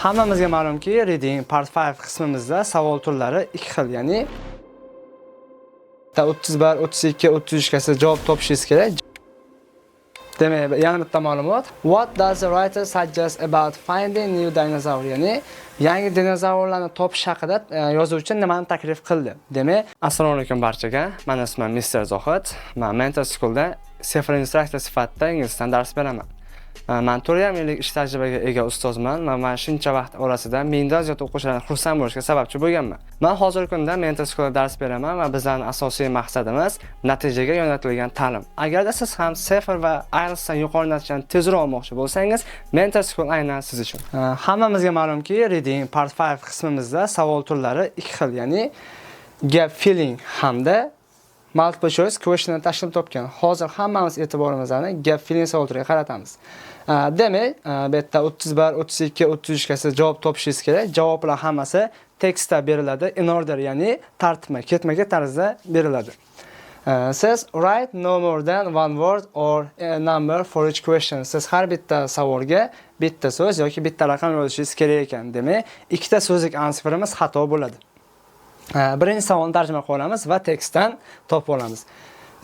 Hammamizga ma'lumki, reading part 5 qismimizda savol turlari ikki xil, ya'ni 31, 32, 33 gacha javob topishingiz kerak. Demak, yana bitta ma'lumot. What does the writer suggest about finding new dinosaur? Ya'ni yangi dinozavrlarni topish haqida yozuvchi nimani taklif qildi? Demak, assalomu alaykum barchaga. Men ismim Mr. Zohid. Men Mentor Schoolda Cipher Instructor sifatida inglizdan dars beraman. Men 4 yillik ish tajribaga ega ustozman va men shuncha vaqt orasida mingdan ziyod o'quvchilarni xursand bo'lishga sababchi bo'lganman. Men hozirgi kunda Mentor Schoolda dars beraman va bizning asosiy maqsadimiz natijaga yo'naltirilgan ta'lim. Agarda siz ham Cipher va IELTS dan yuqori natijani tezroq olmoqchi bo'lsangiz, Mentor School aynan siz uchun. Hammamizga ma'lumki, reading part 5 qismimizda savol turlari ikki xil, ya'ni gap filling hamda multiple choice question tashkil topgan. Hozir hammamiz e'tiborimizni gap filling savol turiga qaratamiz. Demak, bu yerda 31, 32, 33 gacha javob topishingiz kerak. Javoblar hammasi tekstda beriladi, in order, ya'ni tartibma, ketma-ket tarzda beriladi. Siz write no more than one word or a number for each question. Siz har bitta savolga bitta so'z yoki bitta raqam yozishingiz kerak ekan. Demak, ikkita so'zlik answerimiz xato bo'ladi. Birinchi savolni tarjima qilamiz va tekstdan topib olamiz.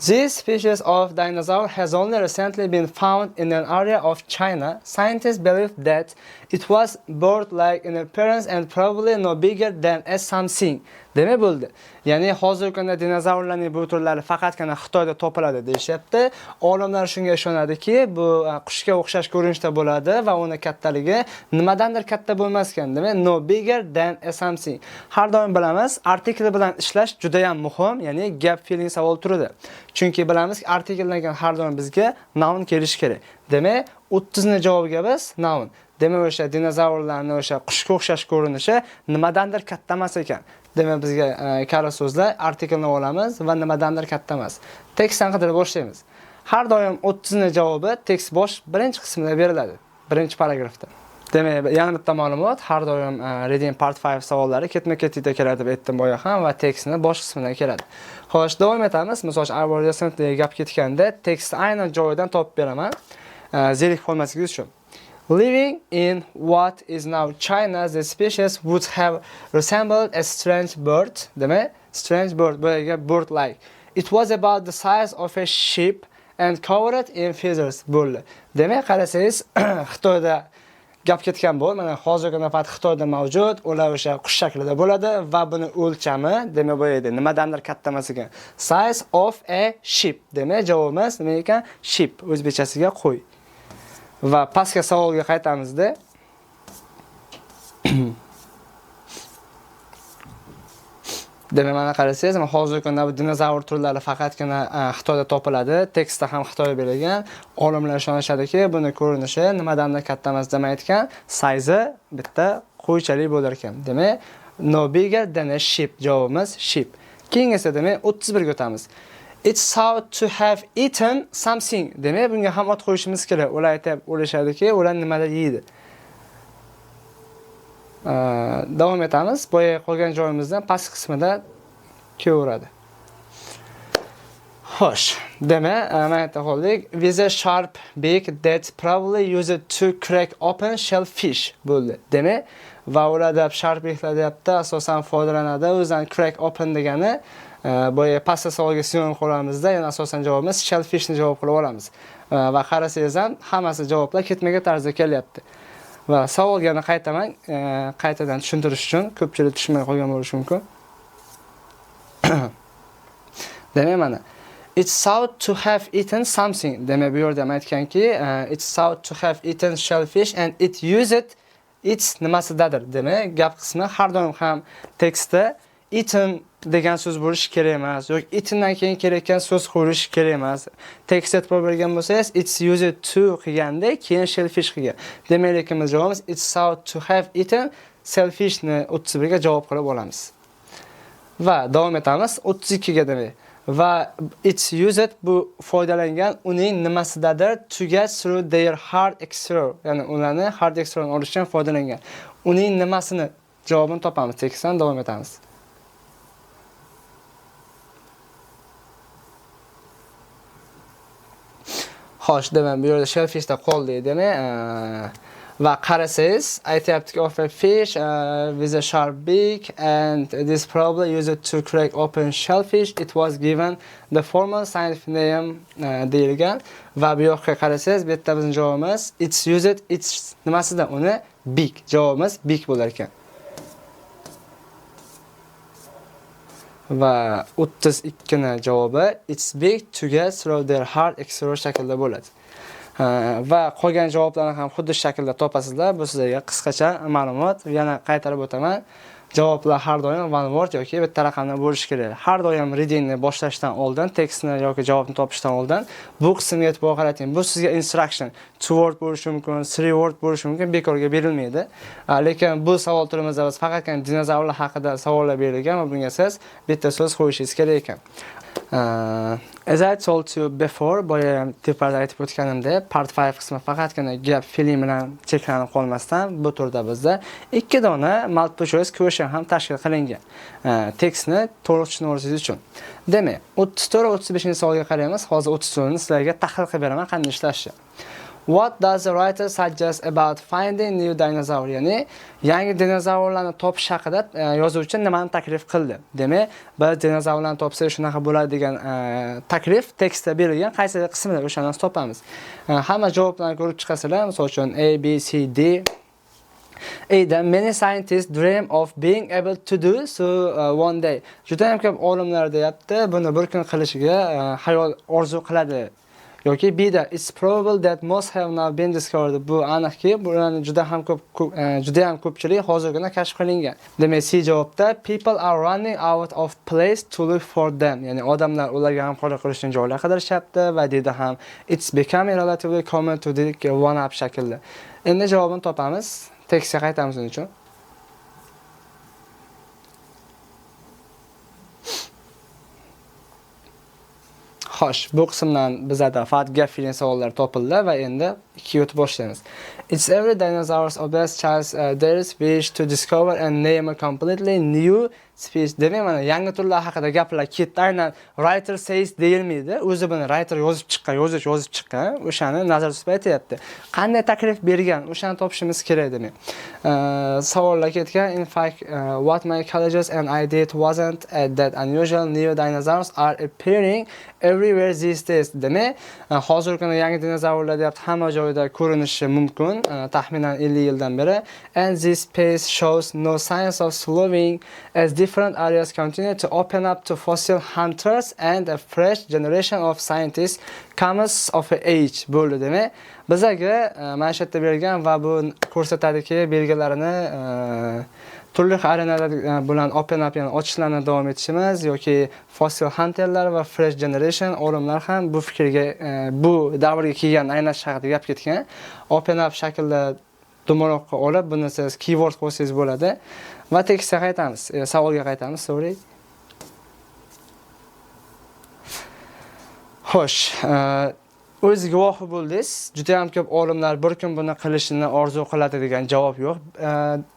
This species of dinosaur has only recently been found in an area of China. Scientists believe that it was bird-like in appearance and probably no bigger than a something. Demak bo'ldi. Ya'ni hozirgi kunda dinozavrlarning bu turlari faqatgina Xitoyda topiladi deyishyapti. Olimlar shunga ishonadiki, bu qushga o'xshash ko'rinishda bo'ladi va uni kattaligi nimadandir katta bo'lmas ekan. Demak, no bigger than a something. Har doim bilamiz, artikl bilan ishlash juda ham muhim, ya'ni gap filling savol turida. Chunki bilamiz, artikldan keyin har doim bizga noun kelishi kerak. Demak, 30 ning javobiga biz noun. Demak, o'sha dinozavrlarning o'sha qushga o'xshash ko'rinishi nimadandir katta emas ekan. Demak, bizga kala so'zlar artiklni olamiz va nimadandir katta emas. Tekstdan qidirib boshlaymiz. Har doim 30 ning javobi tekst bosh birinchi qismida beriladi, birinchi paragrafda. Demak, yana bitta ma'lumot, har doim reading part 5 savollari ketma-ketlikda keladi deb aytdim boya ham va tekstni bosh qismidan keladi. Xo'sh, davom etamiz. Misol uchun avvalgi sinfda gap ketganda tekstni aynan joyidan topib beraman. Zerikib qolmasligingiz uchun. Living in what is now China, the species would have resembled a strange bird. Demak, strange bird, boyaga bird-like. It was about the size of a sheep and covered in feathers. Bo'ldi. Demak, qarasangiz, Xitoyda gap ketgan bo'l. Mana hozirgi nafat Xitoyda mavjud, ular o'sha qush shaklida bo'ladi va buni o'lchami, demak bu yerda nimadandir katta emas ekan. Size of a sheep. Demak, javobimiz nima ekan? Sheep. O'zbekchasiga qo'y. Va pastga savolga qaytamizda. Demak, mana qarasangiz, hozirgi kunda bu dinozavr turlari faqatgina Xitoyda topiladi. Tekstda ham Xitoy berilgan. Olimlar ishonishadiki, buni ko'rinishi nimadandir katta emas demayotgan, size bitta qo'ychalik bo'lar ekan. Demak, no bigger than a sheep. Javobimiz sheep. Keyin esa demak 31 ga o'tamiz. It's thought to have eaten something. Demak, bunga ham ot qo'yishimiz kerak. Ular aytib o'lishadiki, ular nimalar yeydi. Davom etamiz. Boya qolgan joyimizdan past qismida kelaveradi. Xo'sh, demak, mana ayta qoldik. With a sharp beak that probably used to crack open shellfish bo'ldi. Demak, va ularda sharp beaklar deyapti, asosan foydalanadi. O'zidan crack open degani boya pastda savolga sinonim qo'yamizda, ya'ni asosan javobimiz shellfishni javob qilib olamiz. Va qarasangiz ham hammasi javoblar ketma-ket tarzda kelyapti. Va savolga qaytaman, qaytadan tushuntirish uchun ko'pchilik tushunmay qolgan bo'lishi mumkin. Demak, mana it's thought to have eaten something. Demak, bu yerda ham aytganki, it's thought to have eaten shellfish and it used its nimasidadir. Demak, gap qismi har doim ham tekstda eaten degan so'z bo'lishi kerak emas, yoki eatendan keyin kerakkan so'z qo'yish kerak emas. Tekstda e'tibor bergan bo'lsangiz, it's used to qilganda keyin shellfish qilgan. Demak, lekimiz javobimiz it's thought to have eaten shellfishni 31 ga javob qilib olamiz. Va davom etamiz 32 ga demak. Va it's used bu foydalangan uning nimasidadir to get through their hard exterior, ya'ni ularni hard exterior olishdan foydalangan. Uning nimasini javobini topamiz. Tekstdan davom etamiz. Xo'sh, demak, bu yerda shellfishda qoldi demak. Va qarasangiz, aytayaptiki of a fish with a sharp beak and this probably used to crack open shellfish. It was given the formal scientific name deyilgan. Va bu yoqqa qarasangiz, bu yerda bizning javobimiz it's used, it's nimasida uni beak. Javobimiz beak bo'lar ekan. Va 32 na javobi it's big to get through their heart extra shaklda bo'ladi. Va qolgan javoblarni ham xuddi shu shaklda topasizlar. Bu sizlarga qisqacha ma'lumot. Yana qaytarib o'taman. Javoblar har doim one word yoki bitta raqamdan bo'lishi kerak. Har doim readingni boshlashdan oldin, tekstni yoki javobni topishdan oldin bu qismga e'tibor qarating. Bu sizga instruction, two word bo'lishi mumkin, three word bo'lishi mumkin, bekorga berilmaydi. Lekin bu savol turimizda biz faqatgina dinozavrlar haqida savollar berilgan va bunga siz bitta so'z qo'yishingiz kerak ekan. As I told you before, boya tepada aytib o'tganimdek, part 5 qismi faqatgina gap film bilan cheklanib qolmasdan, bu turda bizda 2 dona multiple choice question ham tashkil qilingan. Tekstni to'liq tushunishingiz uchun. Demak, 34-35-savolga qaraymiz. Hozir 30-ni sizlarga tahlil qilib beraman qanday ishlashni. What does the writer suggest about finding new dinosaur? Ya'ni yangi dinozavrlarni topish haqida yozuvchi nimani taklif qildi? Demak, biz dinozavrlarni topsak shunaqa bo'ladi degan taklif tekstda berilgan qaysi qismida o'shani topamiz. Hamma javoblarni ko'rib chiqasizlar. Misol uchun A, B, C, D. Ada, many scientists dream of being able to do so one day. Juda ham ko'p olimlar deyapti, buni bir kun qilishiga hayol orzu qiladi. Yoki B'da it's probable that most have now been discovered. Bu aniqki, bularning juda ham ko'pchilik hozirgina kashf qilingan. Demak, C javobda people are running out of place to look for them. Ya'ni odamlar ularga g'amxo'rlik qilishning joylar qidirishyapti va D'da ham it's becoming relatively common to dig one up shaklda. Endi javobini topamiz. Tekstga qaytamiz uning uchun. Xo'sh, bu qismdan bizda faqat gap feeling savollar topildi va endi 2 o'tib boshlaymiz. It's every dinosaur's obvious chance there's wish to discover and name a completely new species. Demak, mana yangi turlar haqida gaplar ketdi. Aynan writer says deyilmaydi. O'zi buni writer yozib chiqqan, o'shani nazarda tutib aytayapti. Qanday taklif bergan, o'shani topishimiz kerak demak. Savollar ketgan. In fact, what my colleagues and I did wasn't that unusual. New dinosaurs are appearing everywhere these days. Demak, hozirgina yangi dinozavrlar deyapti, hamma joyda ko'rinishi mumkin, taxminan 50 yildan beri. And this pace shows no signs of slowing as different areas continue to open up to fossil hunters and a fresh generation of scientists comes of age bo'ldi demak. Bizga mana shu yerda berilgan va bu ko'rsatadiki belgilarini turli arenalar bilan open up, ya'ni ochishlarni davom etishimiz yoki fossil hunterlar va fresh generation olimlar ham bu fikrga bu davrga kelgan aynash haqida gap ketgan. Open up shaklda dumaloqqa olib, buni siz keyword qo'ysangiz bo'ladi. Va tekstga qaytamiz, savolga qaytamiz, sorry. Xo'sh, o'z guvohi bo'ldingiz. Juda ham ko'p olimlar bir kun buni qilishini orzu qiladi degan javob yo'q.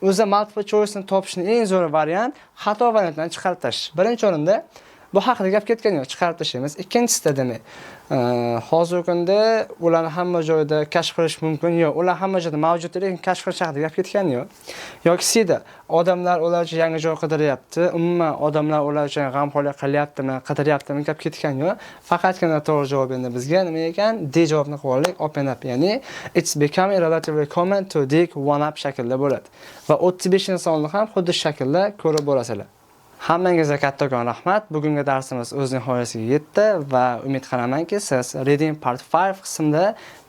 O'zi multiple choice ni topishning eng zo'r variant xato variantdan chiqarib tashlash. Birinchi o'rinda bu haqida gap ketgan yo'q, chiqarib tashlaymiz. Ikkinchisida demak, hozirgi kunda ularni hamma joyda kashf qilish mumkin yo'q. Ular hamma joyda mavjud, lekin kashf qilish haqida gap ketgan yo'q. Yoki C'da odamlar ular uchun yangi joy qidiryapti. Umuman odamlar ular uchun g'amxo'rlik qilyaptimi, qidiryaptimi gap ketgan yo'q. Faqatgina to'g'ri javob endi bizga nima ekan? D javobni qilib olaylik. Open up, ya'ni it's becoming relatively common to dig one up shaklda bo'ladi. Va 35-savolni ham xuddi shu shaklda ko'rib borasizlar. Hammangizga kattakon rahmat. Bugungi darsimiz o'z nihoyasiga yetdi va umid qilamanki, siz Reading Part 5 qismida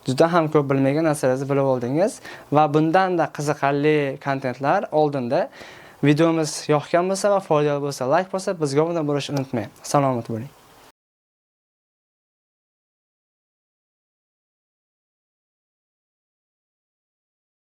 juda ham ko'p bilmagan narsalarni bilib oldingiz va bundan-da qiziqarli kontentlar oldinda. Videomiz yoqgan bo'lsa va foydali bo'lsa, like bosib, bizga obuna bo'lishni unutmang. Salomat bo'ling.